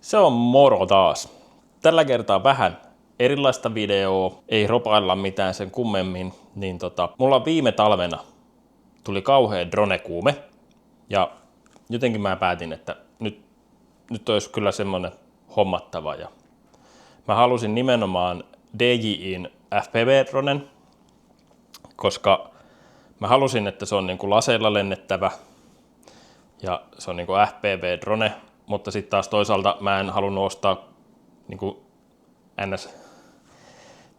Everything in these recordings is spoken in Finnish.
Se on moro taas. Tällä kertaa vähän erilaista videoa, ei ropailla mitään sen kummemmin. Mulla viime talvena tuli kauhea dronekuume ja jotenkin mä päätin, että nyt olisi kyllä semmonen hommattava. Ja mä halusin nimenomaan DJI:n FPV-dronen, koska mä halusin, että se on niinku laseilla lennettävä ja se on niinku FPV-drone, mutta sitten taas toisaalta mä en halunnut ostaa niinku ns.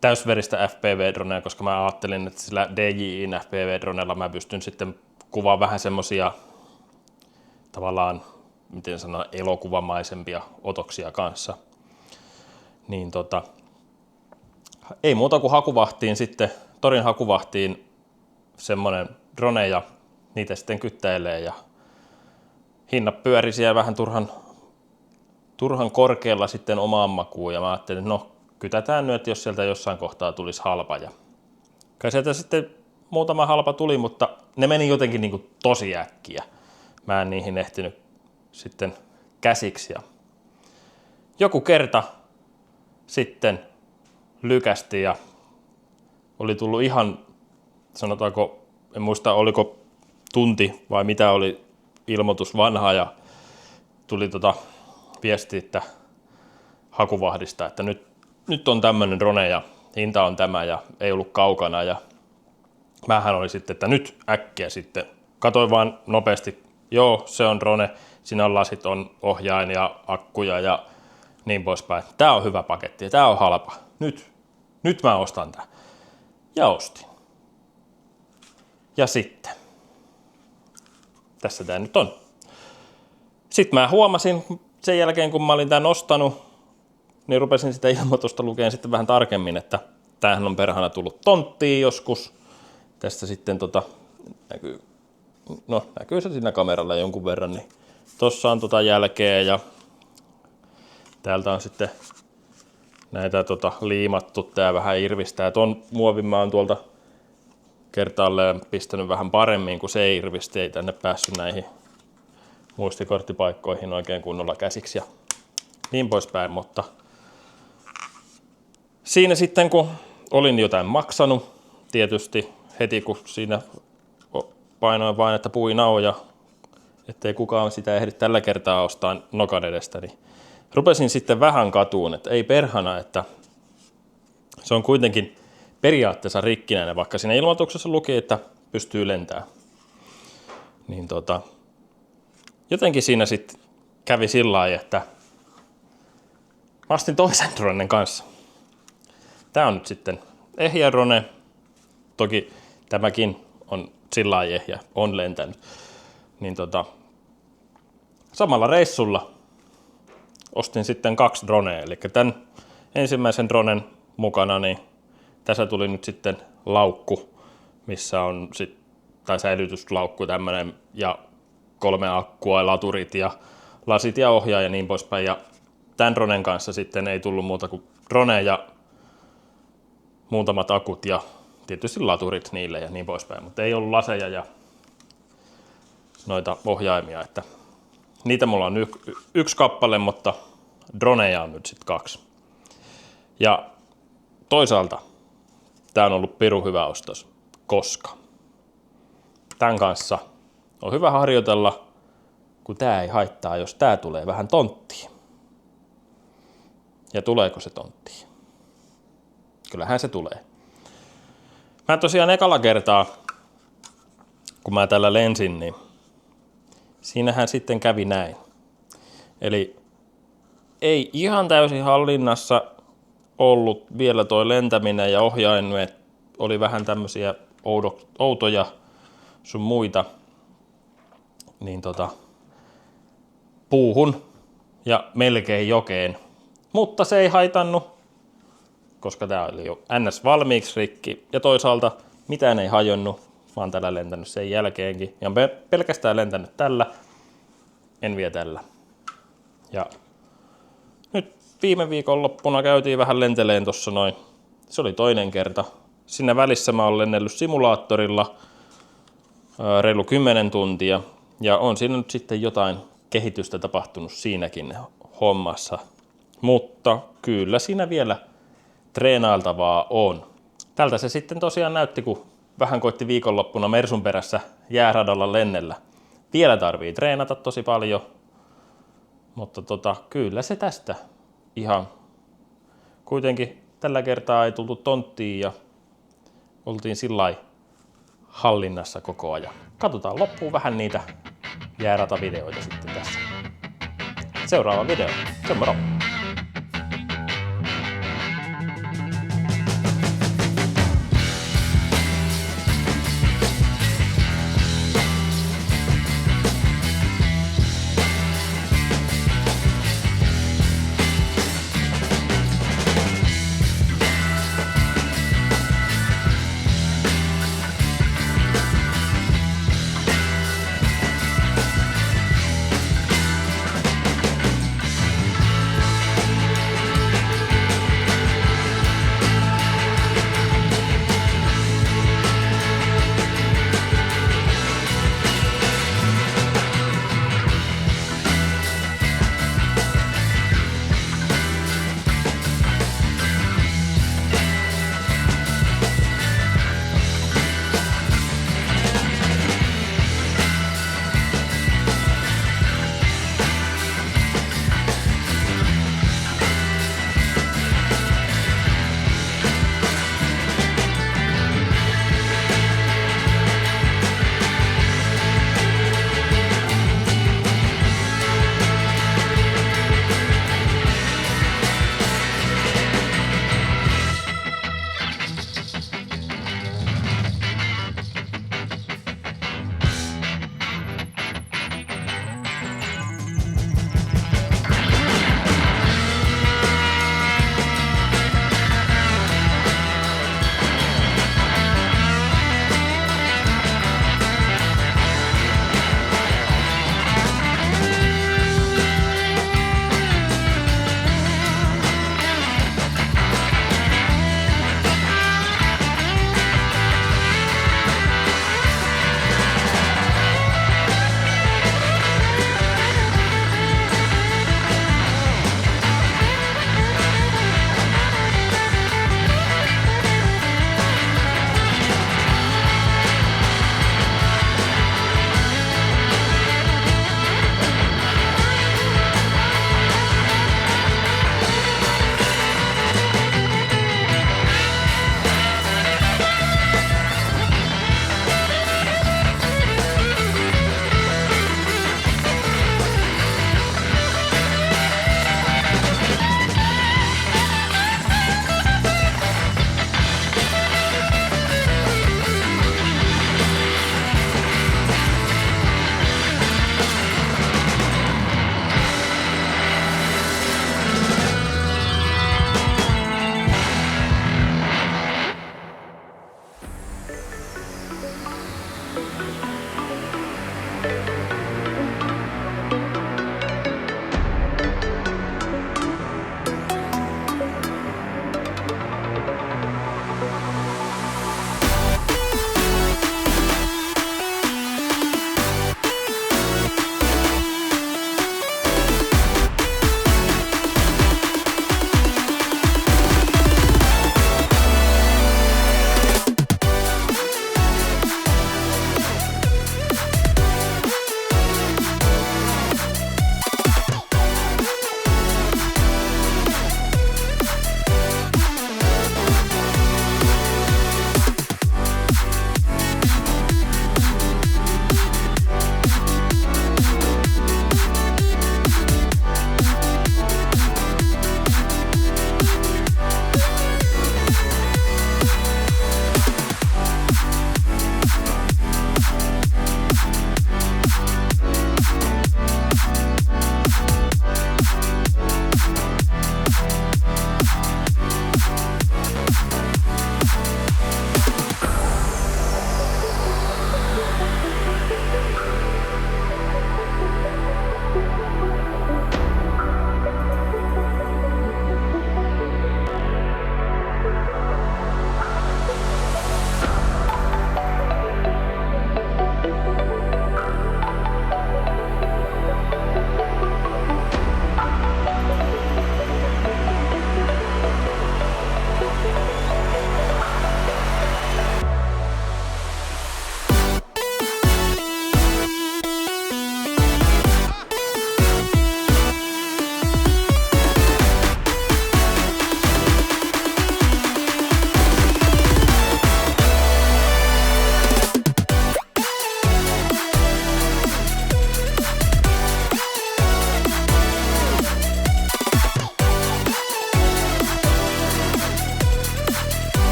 Täysveristä FPV-dronea, koska mä ajattelin, että sillä DJI:n FPV-dronella mä pystyn sitten kuvaamaan vähän semmosia tavallaan, miten sanoa, elokuvamaisempia otoksia kanssa. Ei muuta kuin hakuvahtiin sitten, torin hakuvahtiin semmonen drone ja niitä sitten kyttäilee ja hinnat pyöri siellä vähän turhan korkealla sitten omaan makuun ja mä ajattelin, että no kytätään nyt, jos sieltä jossain kohtaa tulisi halpa. Ja kai sieltä sitten muutama halpa tuli, mutta ne meni jotenkin niin kuin tosi äkkiä. Mä en niihin ehtinyt sitten käsiksi. Ja joku kerta sitten lykästi ja oli tullut ihan, sanotaanko, en muista oliko tunti vai mitä oli ilmoitus vanha ja tuli viesti, että hakuvahdista, että nyt on tämmöinen drone ja hinta on tämä ja ei ollut kaukana ja mähän oli sitten, että nyt äkkiä sitten. Katoin vaan nopeasti, joo se on drone, siinä on lasit, on ohjain ja akkuja ja niin poispäin. Tää on hyvä paketti ja tää on halpa. Nyt mä ostan tää. Ja ostin. Ja sitten. Tässä tää nyt on. Sitten mä huomasin sen jälkeen, kun mä olin tän ostanut, niin rupesin sitä ilmoitusta lukemaan sitten vähän tarkemmin, että tämähän on perhana tullut tonttiin joskus. Tästä sitten näkyy se siinä kameralla jonkun verran, niin tossa on jälkeä ja täältä on sitten näitä liimattu, tää vähän irvistää. Ton muovin mä oon tuolta kertaalleen pistänyt vähän paremmin, kun se irvisti, ei tänne päässyt näihin muistikorttipaikkoihin oikein kunnolla käsiksi ja niin poispäin, mutta siinä sitten kun olin jotain maksanut, tietysti heti kun siinä painoin vain, että pui nauja, ettei kukaan sitä ehdi tällä kertaa ostaa nokan edestä, niin rupesin sitten vähän katuun, että ei perhana, että se on kuitenkin periaatteessa rikkinäinen, vaikka siinä ilmoituksessa luki, että pystyy lentämään. Niin jotenkin siinä sitten kävi sillä lailla, että mä ostin toisen dronen kanssa. Tää on nyt sitten ehjä drone. Toki tämäkin on sillä lailla ehjä, on lentänyt. Niin samalla reissulla ostin sitten 2 dronea. Eli tämän ensimmäisen dronen mukana, niin tässä tuli nyt sitten laukku, missä on tai säilytyslaukku tämmönen ja 3 akkua, laturit ja lasit ja ohjaa ja niin poispäin. Ja tämän dronen kanssa sitten ei tullut muuta kuin drone ja muutamat akut ja tietysti laturit niille ja niin poispäin. Mutta ei ollut laseja ja noita ohjaimia. Että niitä mulla on yksi kappale, mutta droneja on nyt sitten 2. Ja toisaalta tää on ollut pirun hyvä ostos, koska tämän kanssa on hyvä harjoitella, kun tää ei haittaa, jos tää tulee vähän tonttiin. Ja tuleeko se tonttiin? Kyllähän se tulee. Mä tosiaan ekalla kertaa, kun mä tällä lensin, niin siinähän sitten kävi näin. Eli ei ihan täysin hallinnassa ollut vielä toi lentäminen ja ohjaimet oli vähän tämmösiä outoja sun muita. Niin puuhun ja melkein jokeen. Mutta se ei haitannut, koska tää oli jo ns. Valmiiksi rikki. Ja toisaalta mitään ei hajonnut. Mä oon tällä lentänyt sen jälkeenkin. Ja pelkästään lentänyt tällä, en vie tällä. Ja nyt viime viikonloppuna käytiin vähän lenteleen tossa noin. Se oli toinen kerta. Siinä välissä mä oon lennellyt simulaattorilla reilu 10 tuntia. Ja on siinä nyt sitten jotain kehitystä tapahtunut siinäkin hommassa. Mutta kyllä siinä vielä treenailtavaa on. Tältä se sitten tosiaan näytti, kun vähän koitti viikonloppuna Mersun perässä jääradalla lennellä. Vielä tarvii treenata tosi paljon, mutta kyllä se tästä ihan. Kuitenkin tällä kertaa ei tultu tonttiin ja oltiin sillai hallinnassa koko ajan. Katsotaan loppuun vähän niitä jääratavideoita sitten tässä. Seuraava video. Se moro!